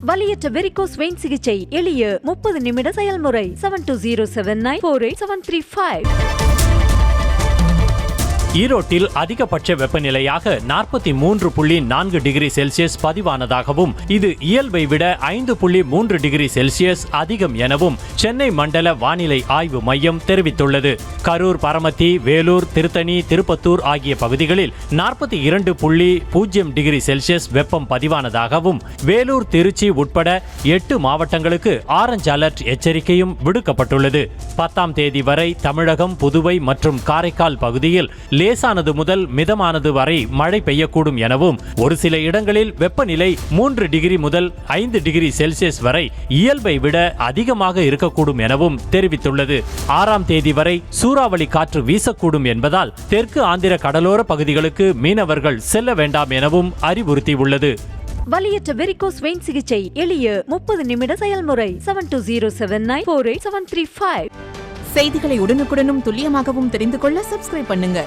வலியற்ற varicose vein சிகிச்சை எளிய 30 நிமிட செயல்முறை 7207948735. ஈரோட்டில் அதிகபட்ச வெப்பநிலையாக 43.4 டிகிரி செல்சியஸ் பதிவானதாகவும் இது இயல்பை விட 5.3 டிகிரி செல்சியஸ் அதிகம் எனவும் சென்னை மண்டல வானிலை ஆய்வு மையம் தெரிவித்துள்ளது. கரூர், பரமத்தி, வேலூர், திருத்தணி, திருப்பத்தூர் ஆகிய பகுதிகளில் 42.0 டிகிரி செல்சியஸ் வெப்பம் பதிவானதாகவும் வேலூர், திருச்சி உட்பட 8 மாவட்டங்களுக்கு ஆரஞ்ச் அலர்ட் எச்சரிக்கையும் விடுக்கப்பட்டுள்ளது. 10ஆம் தேதி வரை தமிழகம், புதுவை மற்றும் காரைக்கால் பகுதியில் லேசானது முதல் மிதமானது வரை மழை பெய்யக்கூடும் எனவும் ஒரு சில இடங்களில் வெப்பநிலை 3 டிகிரி முதல் 5 டிகிரி செல்சியஸ் வரை இயல்பை விட அதிகமாக இருக்கக்கூடும் எனவும் தெரிவித்துள்ளது. 6ஆம் தேதி வரை சூறாவளி காற்று வீசக்கூடும் என்பதால் தெற்கு ஆந்திர கடலோர பகுதிகளுக்கு மீனவர்கள் செல்ல வேண்டாம் எனவும் அறிவுறுத்தியுள்ளது. வலியற்ற வெரிகோஸ் வெயின் சிகிச்சை எளிய 30 நிமிட செயல்முறை 7207948735. செய்திகளை உடனுக்குடனும் துல்லியமாகவும் தெரிந்து கொள்ள சப்ஸ்கிரைப் பண்ணுங்க.